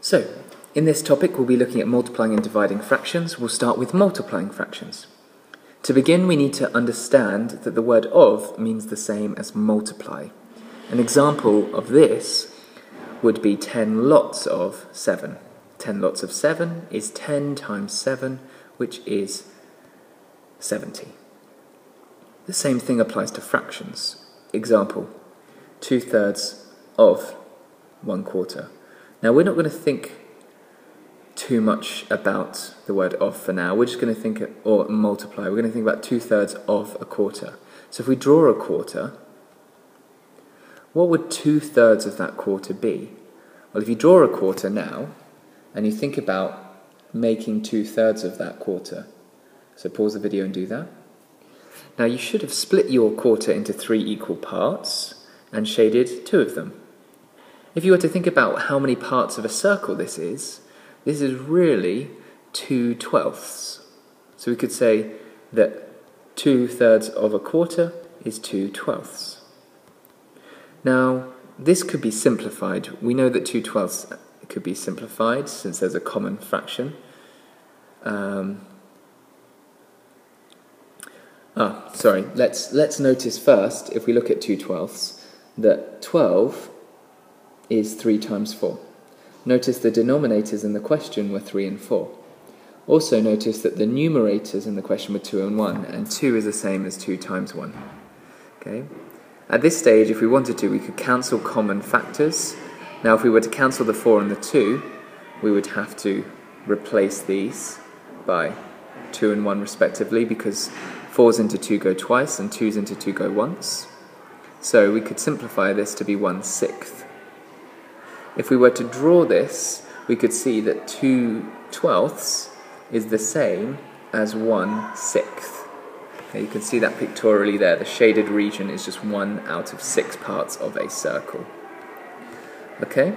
So, in this topic we'll be looking at multiplying and dividing fractions. We'll start with multiplying fractions. To begin, we need to understand that the word of means the same as multiply. An example of this would be 10 lots of 7. 10 lots of 7 is 10 times 7, which is 70. The same thing applies to fractions. Example, 2/3 of 1/4. Now we're not going to think too much about the word of for now. We're just going to think, or multiply, we're going to think about 2/3 of a quarter. So if we draw a quarter, what would 2/3 of that quarter be? Well, if you draw a quarter now, and you think about making 2/3 of that quarter, so pause the video and do that. Now you should have split your quarter into 3 equal parts and shaded 2 of them. If you were to think about how many parts of a circle this is really 2/12. So we could say that 2/3 of a quarter is 2/12. Now, this could be simplified. We know that 2/12 could be simplified since there's a common fraction. Let's notice first, if we look at 2/12, that 12 is 3 times 4. Notice the denominators in the question were 3 and 4. Also notice that the numerators in the question were 2 and 1, and 2 is the same as 2 times 1. Okay? At this stage, if we wanted to, we could cancel common factors. Now, if we were to cancel the 4 and the 2, we would have to replace these by 2 and 1 respectively, because 4's into 2 go twice and 2's into 2 go once. So we could simplify this to be 1/6. If we were to draw this, we could see that 2/12 is the same as 1/6. Okay, you can see that pictorially there. The shaded region is just 1 out of 6 parts of a circle. Okay?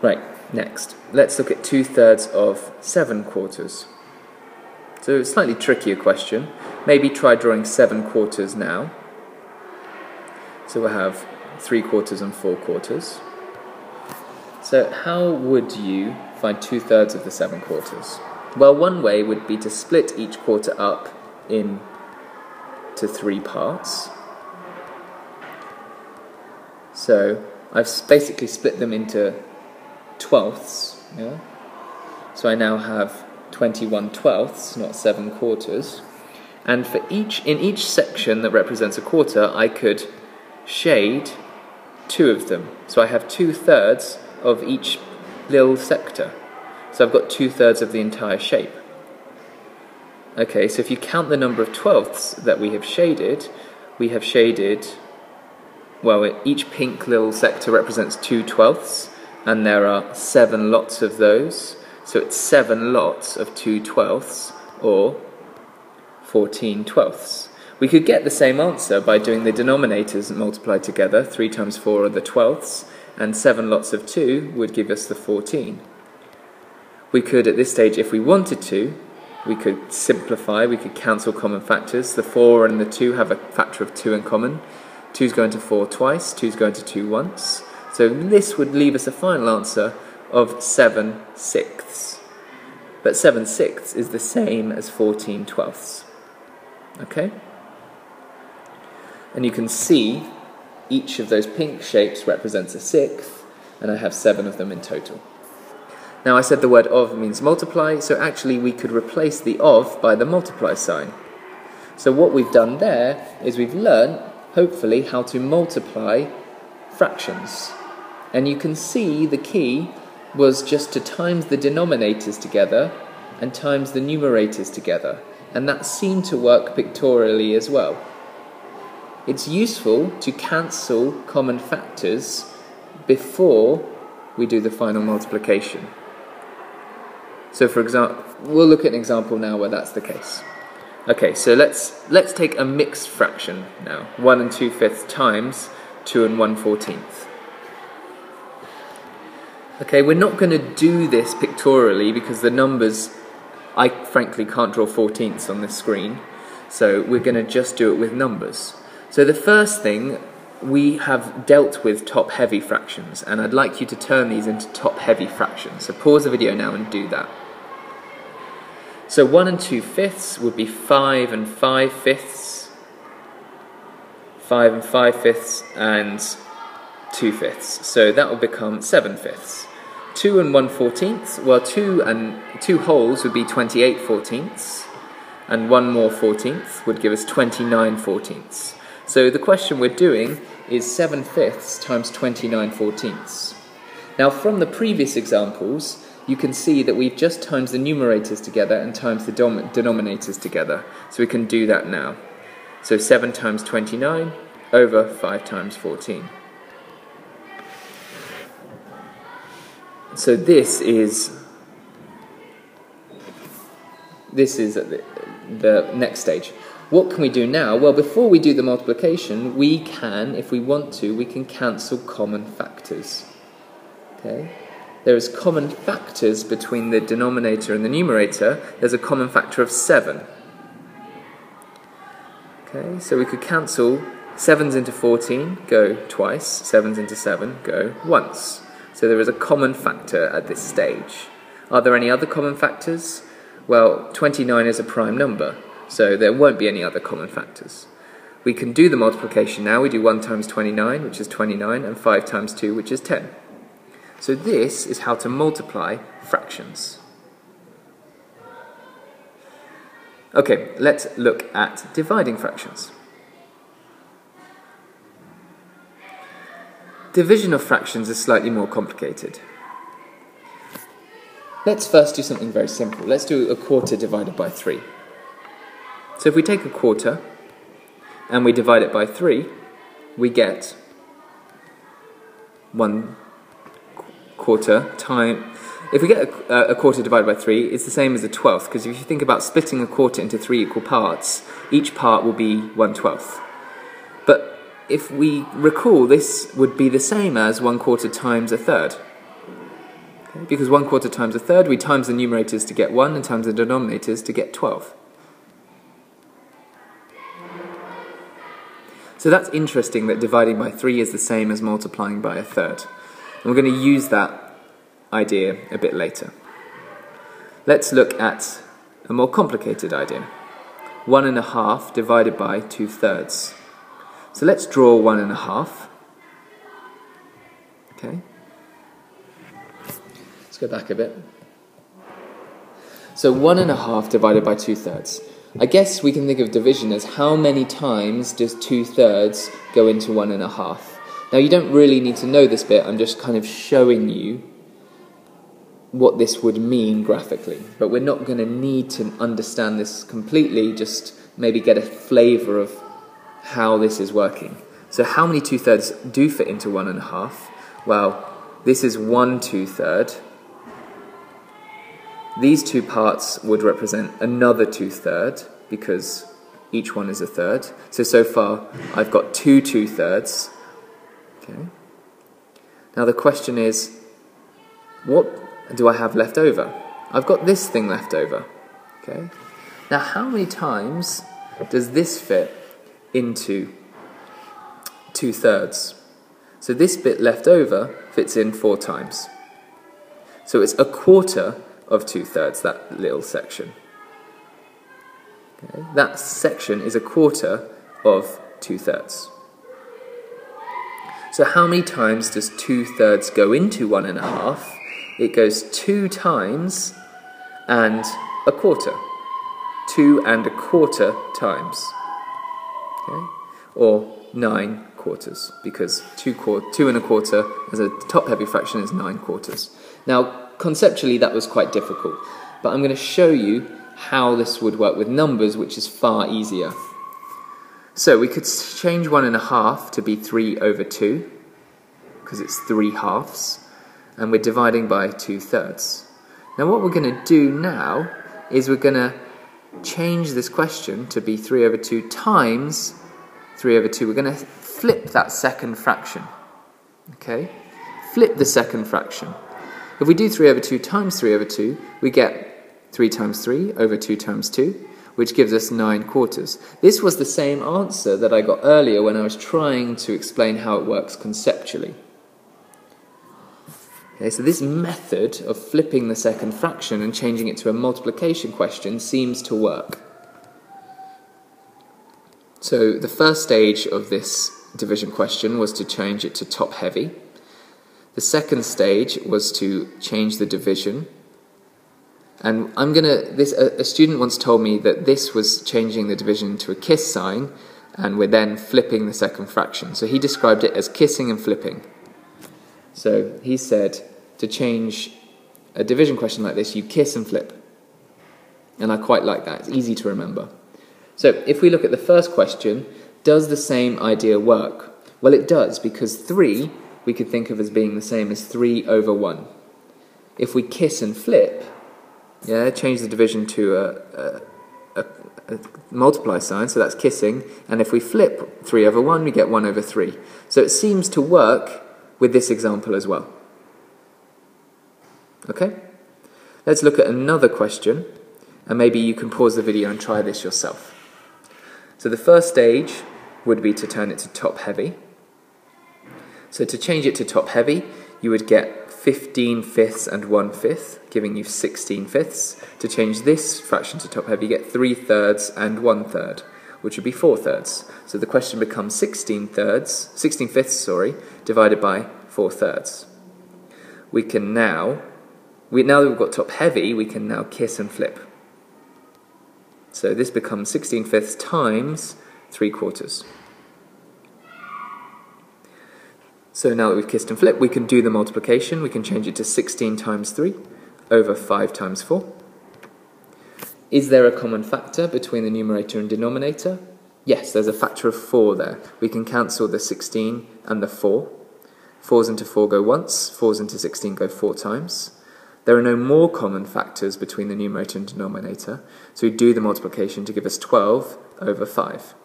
Right, next. Let's look at 2/3 of 7/4. So a slightly trickier question. Maybe try drawing 7/4 now. So we'll have 3/4 and 4/4. So how would you find 2/3 of the 7/4? Well, one way would be to split each quarter up into 3 parts. So I've basically split them into 12ths. Yeah? So I now have 21/12, not 7/4. And in each section that represents a quarter, I could shade 2 of them. So I have 2/3 of each little sector. So I've got 2/3 of the entire shape. Okay, so if you count the number of 12ths that we have shaded, well, each pink little sector represents 2/12, and there are 7 lots of those. So it's 7 lots of 2/12, or 14/12. We could get the same answer by doing the denominators multiplied together. 3 times 4 are the 12ths, and 7 lots of 2 would give us the 14. We could, at this stage, if we wanted to, we could simplify, we could cancel common factors. The 4 and the 2 have a factor of 2 in common. 2's going to 4 twice, 2's going to 2 once. So this would leave us a final answer of 7/6. But 7/6 is the same as 14/12. Okay? And you can see each of those pink shapes represents a 6th, and I have 7 of them in total. Now I said the word of means multiply, so actually we could replace the of by the multiply sign. So what we've done there is we've learned, hopefully, how to multiply fractions. And you can see the key was just to times the denominators together and times the numerators together. And that seemed to work pictorially as well. It's useful to cancel common factors before we do the final multiplication. So for example, we'll look at an example now where that's the case. Okay, so let's take a mixed fraction now. 1 2/5 times 2 1/14. Okay, we're not going to do this pictorially because the numbers, I frankly can't draw 14ths on this screen. So we're going to just do it with numbers. So the first thing we have dealt with top-heavy fractions, and I'd like you to turn these into top-heavy fractions. So pause the video now and do that. So 1 and 2/5 would be 5 and 5/5, 5 and 5/5, and 2/5. So that will become 7/5. 2 and 1/14, well, 2 wholes would be 28/14, and 1 more 14th would give us 29/14. So the question we're doing is 7/5 times 29/14. Now from the previous examples, you can see that we've just times the numerators together and times the denominators together. So we can do that now. So 7 times 29 over 5 times 14. So this is the next stage. What can we do now? Well, before we do the multiplication, we can, if we want to, we can cancel common factors. Okay? There is common factors between the denominator and the numerator. There's a common factor of 7. Okay, so we could cancel 7s into 14, go twice, 7s into 7, go once. So there is a common factor at this stage. Are there any other common factors? Well, 29 is a prime number, so there won't be any other common factors. We can do the multiplication now. We do 1 times 29, which is 29, and 5 times 2, which is 10. So this is how to multiply fractions. Okay, let's look at dividing fractions. Division of fractions is slightly more complicated. Let's first do something very simple. Let's do a quarter divided by 3. So if we take a quarter and we divide it by 3, we get 1 quarter time. If we get a quarter divided by 3, it's the same as a 12th, because if you think about splitting a quarter into 3 equal parts, each part will be 1/12. But if we recall, this would be the same as 1 quarter times a third. Okay? Because 1 quarter times a third, we times the numerators to get 1 and times the denominators to get 12. So that's interesting that dividing by 3 is the same as multiplying by a third. And we're going to use that idea a bit later. Let's look at a more complicated idea. 1½ divided by 2/3. So let's draw 1½. Okay. Let's go back a bit. So 1½ divided by 2/3. I guess we can think of division as how many times does 2/3 go into 1½. Now you don't really need to know this bit, I'm just kind of showing you what this would mean graphically. But we're not going to need to understand this completely, just maybe get a flavour of how this is working. So how many 2/3 do fit into 1½? Well, this is 1/2. These two parts would represent another 2/3 because each one is a third. So far I've got 2 2/3. Okay. Now the question is, what do I have left over? I've got this thing left over. Okay. Now how many times does this fit into 2/3? So this bit left over fits in 4 times. So it's a quarter of 2/3, that little section. Okay. That section is a quarter of 2/3. So how many times does 2/3 go into 1½? It goes 2 times and a quarter. 2 1/4 times. Okay? Or 9 quarters, because 2 1/4 as a top-heavy fraction is 9 quarters. Now, conceptually that was quite difficult, but I'm going to show you how this would work with numbers, which is far easier. So we could change 1½ to be 3/2, because it's 3/2, and we're dividing by 2/3. Now what we're going to do now is we're going to change this question to be 3/2 times 3/2. We're going to flip that second fraction. Okay? Flip the second fraction. If we do 3/2 times 3/2, we get 3 times 3 over 2 times 2, which gives us 9/4. This was the same answer that I got earlier when I was trying to explain how it works conceptually. Okay, so this method of flipping the second fraction and changing it to a multiplication question seems to work. So the first stage of this division question was to change it to top-heavy. The second stage was to change the division. And a student once told me that this was changing the division to a kiss sign, and we're then flipping the second fraction. So he described it as kissing and flipping. So he said, to change a division question like this, you kiss and flip. And I quite like that. It's easy to remember. So if we look at the first question, does the same idea work? Well, it does, because 3 we could think of as being the same as 3/1. If we kiss and flip, change the division to a multiply sign, so that's kissing, and if we flip 3/1, we get 1/3. So it seems to work with this example as well. Okay? Let's look at another question, and maybe you can pause the video and try this yourself. So the first stage would be to turn it to top-heavy. So to change it to top-heavy, you would get 15/5 and 1/5, giving you 16/5. To change this fraction to top-heavy, you get 3/3 and 1/3, which would be 4/3. So the question becomes 16/5, divided by 4/3. Now that we've got top-heavy, we can now kiss and flip. So this becomes 16/5 times 3/4. So now that we've kissed and flipped, we can do the multiplication. We can change it to 16 times 3 over 5 times 4. Is there a common factor between the numerator and denominator? Yes, there's a factor of 4 there. We can cancel the 16 and the 4. 4s into 4 go once, 4s into 16 go 4 times. There are no more common factors between the numerator and denominator, so we do the multiplication to give us 12 over 5.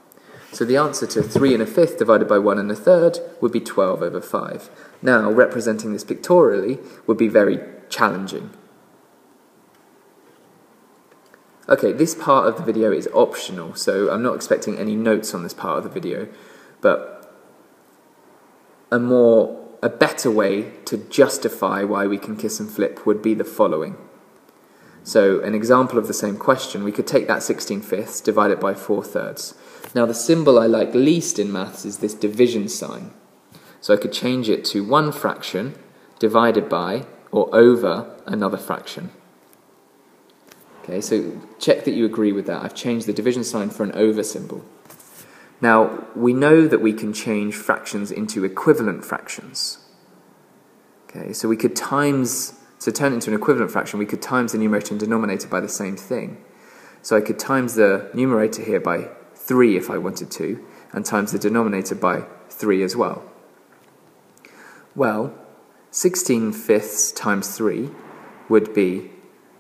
So the answer to 3 1/5 divided by 1 1/3 would be 12 over 5. Now, representing this pictorially would be very challenging. Okay, this part of the video is optional, so I'm not expecting any notes on this part of the video, but a better way to justify why we can kiss and flip would be the following. So an example of the same question, we could take that 16/5, divide it by 4/3. Now the symbol I like least in maths is this division sign. So I could change it to one fraction divided by or over another fraction. Okay, so check that you agree with that. I've changed the division sign for an over symbol. Now, we know that we can change fractions into equivalent fractions. Okay, so we could turn it into an equivalent fraction, we could times the numerator and denominator by the same thing. So I could times the numerator here by 3 if I wanted to, and times the denominator by 3 as well. Well, 16/5 times 3 would be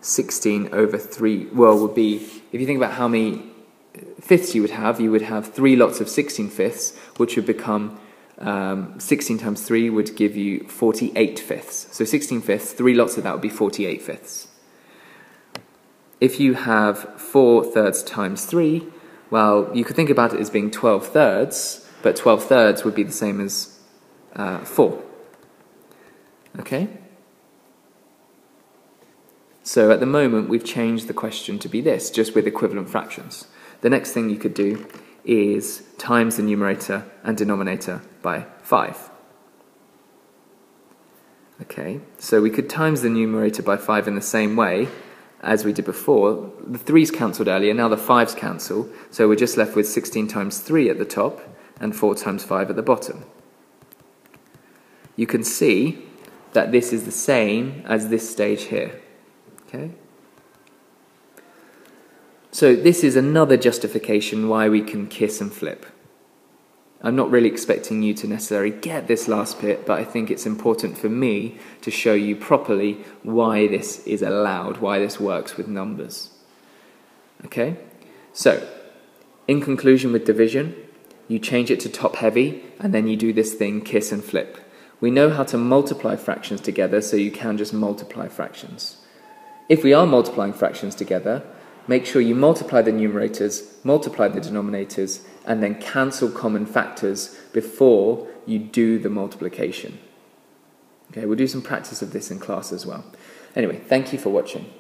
16 over 3, would be, if you think about how many fifths you would have 3 lots of 16/5, which would become 16 times 3 would give you 48/5. So 16/5, 3 lots of that would be 48/5. If you have 4/3 times 3, well, you could think about it as being 12/3, but 12/3 would be the same as 4. Okay? So at the moment, we've changed the question to be this, just with equivalent fractions. The next thing you could do is times the numerator and denominator by 5. Okay, so we could times the numerator by 5 in the same way as we did before. The 3's cancelled earlier, now the 5's cancel, so we're just left with 16 times 3 at the top and 4 times 5 at the bottom. You can see that this is the same as this stage here. Okay? So this is another justification why we can kiss and flip. I'm not really expecting you to necessarily get this last bit, but I think it's important for me to show you properly why this is allowed, why this works with numbers. Okay? So, in conclusion with division, you change it to top-heavy, and then you do this thing, kiss and flip. We know how to multiply fractions together, so you can just multiply fractions. If we are multiplying fractions together, make sure you multiply the numerators, multiply the denominators, and then cancel common factors before you do the multiplication. Okay, we'll do some practice of this in class as well. Anyway, thank you for watching.